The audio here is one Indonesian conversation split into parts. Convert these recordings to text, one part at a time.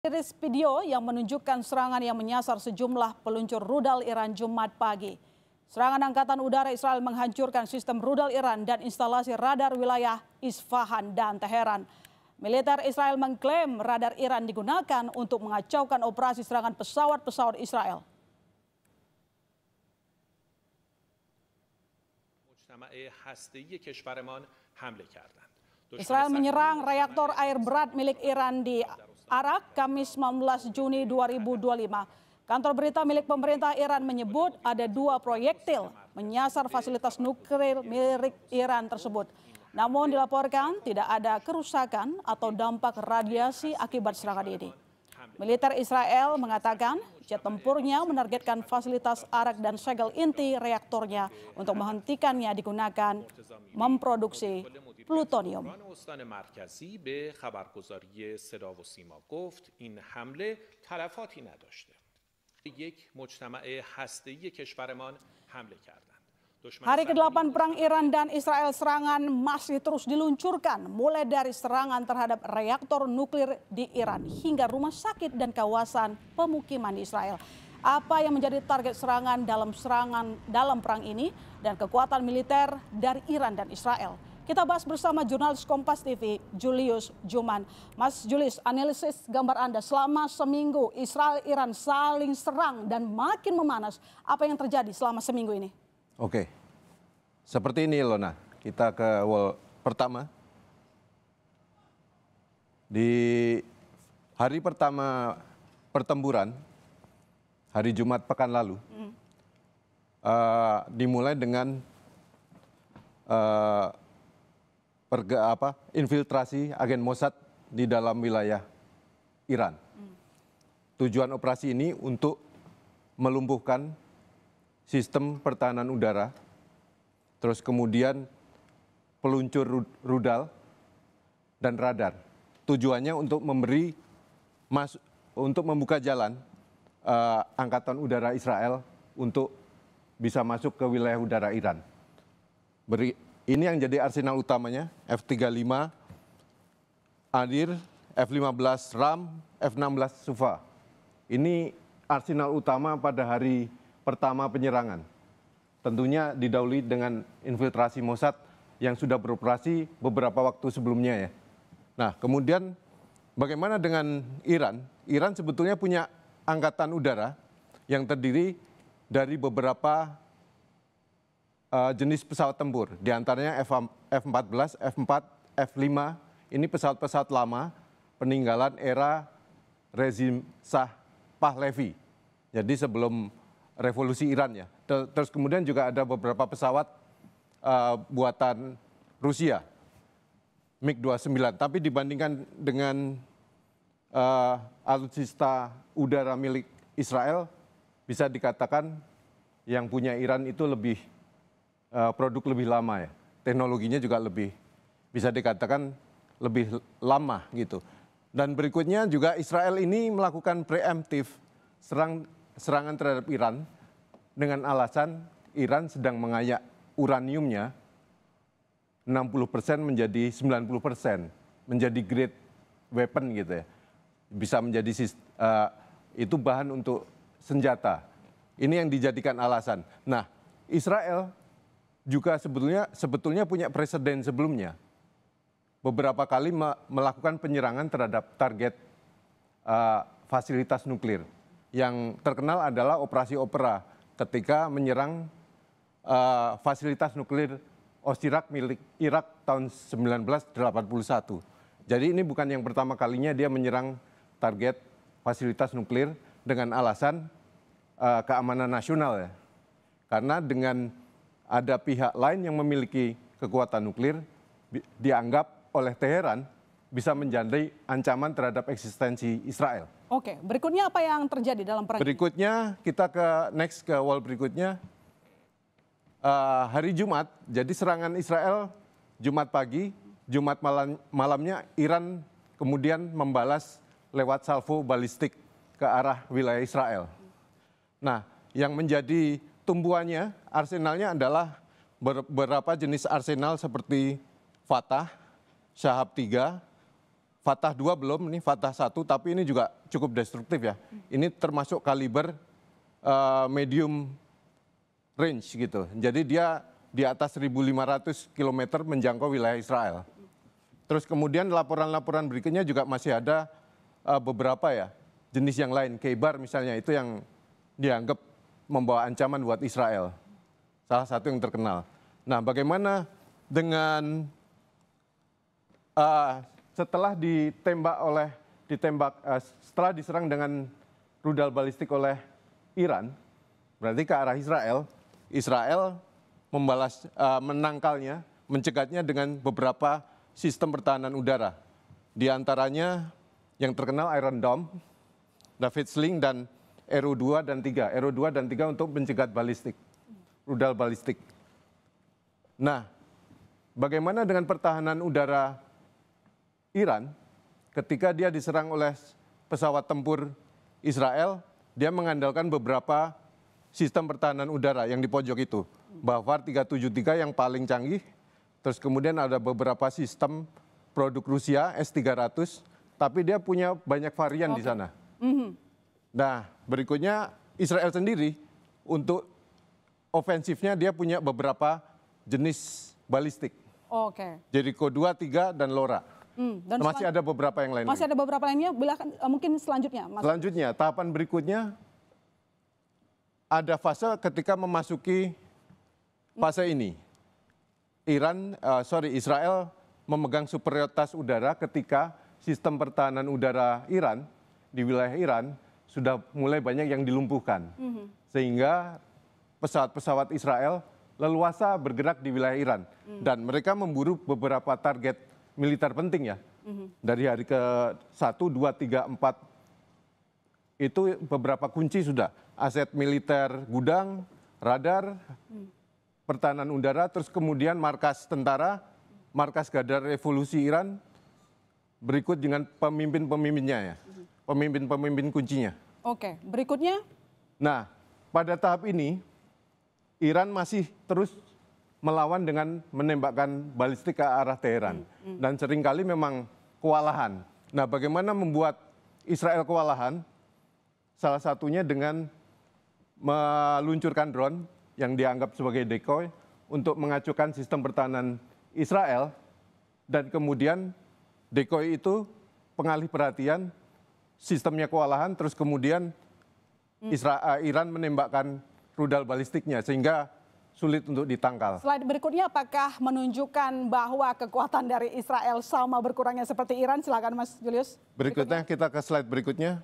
Rilis video yang menunjukkan serangan yang menyasar sejumlah peluncur rudal Iran Jumat pagi. Serangan Angkatan Udara Israel menghancurkan sistem rudal Iran dan instalasi radar wilayah Isfahan dan Teheran. Militer Israel mengklaim radar Iran digunakan untuk mengacaukan operasi serangan pesawat-pesawat Israel. Israel menyerang reaktor air berat milik Iran di Arak, Kamis 19 Juni 2025. Kantor berita milik pemerintah Iran menyebut ada 2 proyektil menyasar fasilitas nuklir milik Iran tersebut. Namun dilaporkan tidak ada kerusakan atau dampak radiasi akibat serangan ini. Militer Israel mengatakan jet tempurnya menargetkan fasilitas Arak dan segel inti reaktornya untuk menghentikannya digunakan memproduksi plutonium. Hari ke-8 perang Iran dan Israel, serangan masih terus diluncurkan, mulai dari serangan terhadap reaktor nuklir di Iran hingga rumah sakit dan kawasan pemukiman di Israel. Apa yang menjadi target serangan dalam perang ini dan kekuatan militer dari Iran dan Israel? Kita bahas bersama jurnalis Kompas TV Julius Juman. Mas Julius, analisis gambar Anda selama seminggu Israel-Iran saling serang dan makin memanas. Apa yang terjadi selama seminggu ini? Oke, seperti ini Lona, kita ke wall pertama. Di hari pertama pertempuran, hari Jumat pekan lalu, dimulai dengan infiltrasi agen Mossad di dalam wilayah Iran. Tujuan operasi ini untuk melumpuhkan sistem pertahanan udara, terus kemudian peluncur rudal dan radar. Tujuannya untuk untuk membuka jalan Angkatan Udara Israel untuk bisa masuk ke wilayah udara Iran. Ini yang jadi arsenal utamanya, F-35, Adir, F-15 Ram, F-16 Sufa. Ini arsenal utama pada hari pertama penyerangan. Tentunya didahului dengan infiltrasi Mossad yang sudah beroperasi beberapa waktu sebelumnya ya. Nah, kemudian bagaimana dengan Iran? Iran sebetulnya punya angkatan udara yang terdiri dari beberapa jenis pesawat tempur. Di antaranya F-14, F-4, F-5. Ini pesawat-pesawat lama peninggalan era rezim Shah Pahlavi. Jadi sebelum revolusi Iran ya. Terus kemudian juga ada beberapa pesawat buatan Rusia, MiG-29. Tapi dibandingkan dengan alutsista udara milik Israel, bisa dikatakan yang punya Iran itu produk lebih lama ya. Teknologinya juga bisa dikatakan lebih lama gitu. Dan berikutnya juga Israel ini melakukan preemptif serangan terhadap Iran dengan alasan Iran sedang mengayak uraniumnya 60% menjadi 90%, menjadi grade weapon gitu ya. Bisa menjadi itu bahan untuk senjata. Ini yang dijadikan alasan. Nah, Israel juga sebetulnya punya presiden sebelumnya. Beberapa kali melakukan penyerangan terhadap target fasilitas nuklir. Yang terkenal adalah operasi Opera ketika menyerang fasilitas nuklir Osirak milik Irak tahun 1981. Jadi ini bukan yang pertama kalinya dia menyerang target fasilitas nuklir dengan alasan keamanan nasional ya. Karena dengan ada pihak lain yang memiliki kekuatan nuklir dianggap oleh Teheran bisa menjadi ancaman terhadap eksistensi Israel. Oke, berikutnya apa yang terjadi dalam perang ini? Berikutnya kita ke wall berikutnya. Hari Jumat, jadi serangan Israel Jumat pagi, Jumat malamnya Iran kemudian membalas lewat salvo balistik ke arah wilayah Israel. Nah, yang menjadi tumbuhannya, arsenalnya adalah beberapa jenis arsenal seperti Fatah, Shahab 3, Fatah 2 belum, ini Fatah 1, tapi ini juga cukup destruktif ya. Ini termasuk kaliber medium range gitu. Jadi dia di atas 1.500 km menjangkau wilayah Israel. Terus kemudian laporan-laporan berikutnya juga masih ada beberapa ya jenis yang lain. Khaybar misalnya itu yang dianggap membawa ancaman buat Israel. Salah satu yang terkenal. Nah, bagaimana dengan setelah setelah diserang dengan rudal balistik oleh Iran, berarti ke arah Israel, Israel membalas menangkalnya, mencegatnya dengan beberapa sistem pertahanan udara. Di antaranya yang terkenal Iron Dome, David Sling dan Arrow 2 dan 3. Arrow 2 dan 3 untuk mencegat balistik, rudal balistik. Nah, bagaimana dengan pertahanan udara Iran ketika dia diserang oleh pesawat tempur Israel, dia mengandalkan beberapa sistem pertahanan udara yang di pojok itu. Bafar 373 yang paling canggih, terus kemudian ada beberapa sistem produk Rusia S-300, tapi dia punya banyak varian di sana. Nah, berikutnya Israel sendiri untuk ofensifnya dia punya beberapa jenis balistik. Jericho 2, 3, dan LoRa. Dan masih ada beberapa yang lain. Masih ada beberapa lainnya, mungkin selanjutnya. Selanjutnya, tahapan berikutnya ada fase ketika memasuki fase ini. Israel memegang superioritas udara ketika sistem pertahanan udara Iran di wilayah Iran sudah mulai banyak yang dilumpuhkan. Sehingga pesawat-pesawat Israel leluasa bergerak di wilayah Iran. Dan mereka memburu beberapa target militer penting ya. Dari hari ke-1, 2, 3, 4 itu beberapa kunci sudah. Aset militer gudang, radar, pertahanan udara, terus kemudian markas tentara, markas Gadar Revolusi Iran, berikut dengan pemimpin-pemimpinnya ya. Pemimpin-pemimpin kuncinya. Oke, berikutnya? Nah, pada tahap ini Iran masih terus melawan dengan menembakkan balistik ke arah Teheran. Dan seringkali memang kewalahan. Nah, bagaimana membuat Israel kewalahan? Salah satunya dengan meluncurkan drone yang dianggap sebagai decoy untuk mengacukan sistem pertahanan Israel. Dan kemudian decoy itu pengalih perhatian, sistemnya kewalahan, terus kemudian Iran menembakkan rudal balistiknya sehingga sulit untuk ditangkal. Slide berikutnya apakah menunjukkan bahwa kekuatan dari Israel sama berkurangnya seperti Iran? Silakan Mas Julius. Berikutnya kita ke slide berikutnya.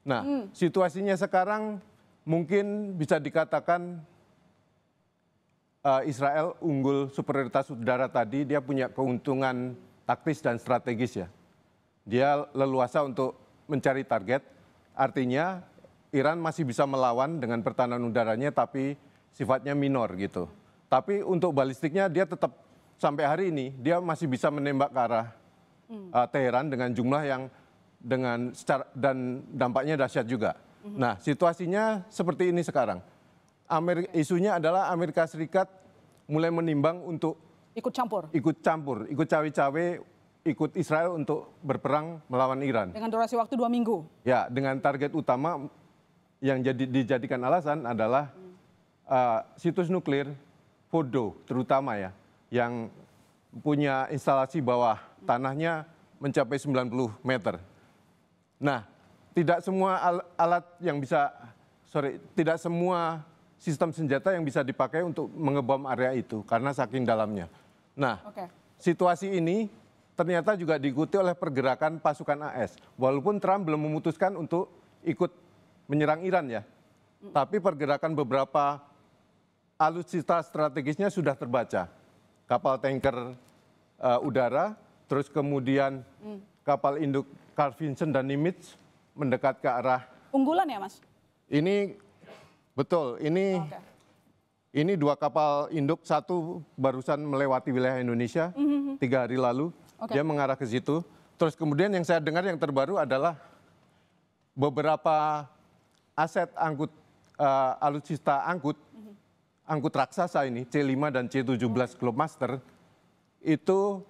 Nah, situasinya sekarang mungkin bisa dikatakan Israel unggul superioritas udara tadi, dia punya keuntungan taktis dan strategis ya. Dia leluasa untuk mencari target, artinya Iran masih bisa melawan dengan pertahanan udaranya tapi sifatnya minor gitu. Tapi untuk balistiknya dia tetap sampai hari ini dia masih bisa menembak ke arah Teheran dengan jumlah yang dan dampaknya dahsyat juga. Nah, situasinya seperti ini sekarang. Isunya adalah Amerika Serikat mulai menimbang untuk ikut cawe-cawe, ikut Israel untuk berperang melawan Iran. Dengan durasi waktu 2 minggu. Ya, dengan target utama yang dijadikan alasan adalah situs nuklir Fordo terutama ya, yang punya instalasi bawah tanahnya mencapai 90 meter. Nah, tidak semua tidak semua sistem senjata yang bisa dipakai untuk mengebom area itu karena saking dalamnya. Nah, situasi ini ternyata juga diikuti oleh pergerakan pasukan AS. Walaupun Trump belum memutuskan untuk ikut menyerang Iran ya, tapi pergerakan beberapa alutsista strategisnya sudah terbaca. Kapal tanker udara, terus kemudian kapal induk Carl Vinson dan Nimitz mendekat ke arah. Unggulan ya Mas? Ini betul, ini 2 kapal induk, satu barusan melewati wilayah Indonesia 3 hari lalu, dia mengarah ke situ. Terus kemudian yang saya dengar yang terbaru adalah beberapa aset alutsista angkut raksasa ini, C5 dan C17 Globemaster, itu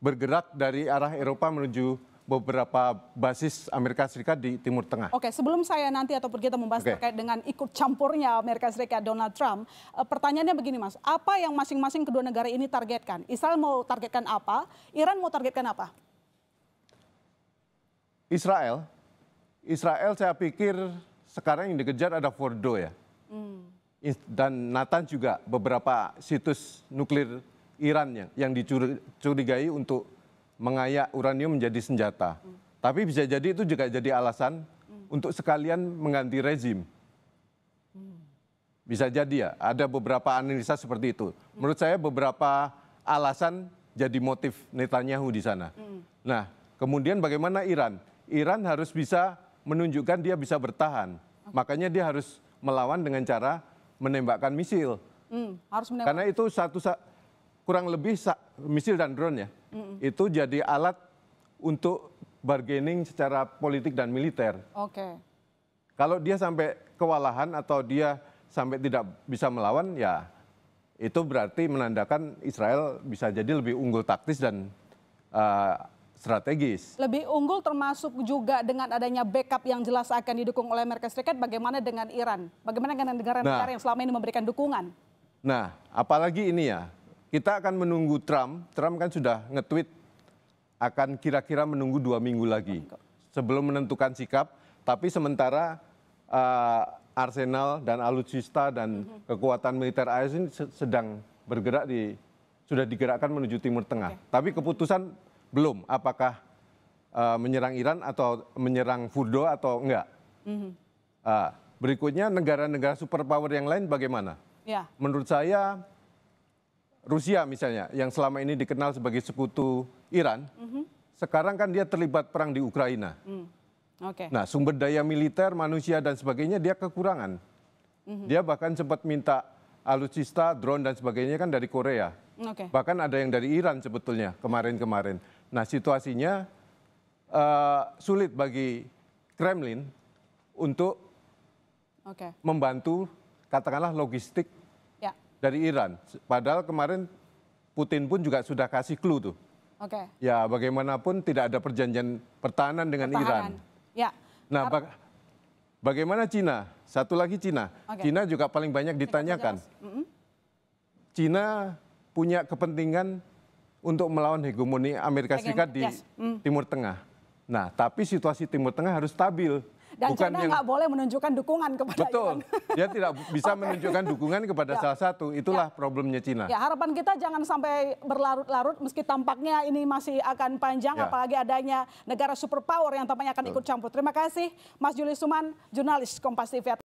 bergerak dari arah Eropa menuju beberapa basis Amerika Serikat di Timur Tengah. Oke, sebelum saya nanti ataupun kita membahas terkait dengan ikut campurnya Amerika Serikat Donald Trump, pertanyaannya begini Mas, apa yang masing-masing kedua negara ini targetkan? Israel mau targetkan apa? Iran mau targetkan apa? Israel saya pikir sekarang yang dikejar ada Fordo ya. Dan Nathan juga beberapa situs nuklir Iran yang dicurigai untuk mengayak uranium menjadi senjata. Tapi bisa jadi itu juga jadi alasan untuk sekalian mengganti rezim. Bisa jadi ya, ada beberapa analisa seperti itu. Menurut saya beberapa alasan jadi motif Netanyahu di sana. Nah, kemudian bagaimana Iran? Iran harus bisa menunjukkan dia bisa bertahan. Makanya dia harus melawan dengan cara menembakkan misil. Harus menembak. Karena itu kurang lebih misil dan drone ya. Itu jadi alat untuk bargaining secara politik dan militer. Oke. Kalau dia sampai kewalahan atau dia sampai tidak bisa melawan, ya itu berarti menandakan Israel bisa jadi lebih unggul taktis dan strategis. Lebih unggul termasuk juga dengan adanya backup yang jelas akan didukung oleh Amerika Serikat. Bagaimana dengan Iran? Bagaimana dengan negara-negara yang selama ini memberikan dukungan? Nah, apalagi ini ya, kita akan menunggu Trump. Trump kan sudah nge-tweet akan kira-kira menunggu 2 minggu lagi sebelum menentukan sikap. Tapi sementara arsenal dan alutsista dan kekuatan militer AS ini sedang bergerak sudah digerakkan menuju Timur Tengah. Tapi keputusan belum apakah menyerang Iran atau menyerang Fordo atau enggak. Berikutnya negara-negara superpower yang lain bagaimana? Ya. Menurut saya Rusia misalnya yang selama ini dikenal sebagai sekutu Iran, sekarang kan dia terlibat perang di Ukraina. Nah, sumber daya militer, manusia dan sebagainya dia kekurangan. Dia bahkan sempat minta alutsista, drone dan sebagainya kan dari Korea. Bahkan ada yang dari Iran sebetulnya kemarin-kemarin. Nah, situasinya sulit bagi Kremlin untuk membantu katakanlah logistik dari Iran. Padahal kemarin Putin pun juga sudah kasih clue tuh. Ya bagaimanapun tidak ada perjanjian pertahanan dengan Iran. Ya. Nah bagaimana Cina? Satu lagi Cina. Cina juga paling banyak ditanyakan. Cina punya kepentingan untuk melawan hegemoni Amerika Serikat di Timur Tengah. Nah tapi situasi Timur Tengah harus stabil. Dan China nggak boleh menunjukkan dukungan kepada Iran. Dia tidak bisa menunjukkan dukungan kepada salah satu. Itulah problemnya Cina. Ya, harapan kita jangan sampai berlarut-larut meski tampaknya ini masih akan panjang, apalagi adanya negara superpower yang tampaknya akan ikut campur. Terima kasih Mas Julius Suman, jurnalis Kompas TV.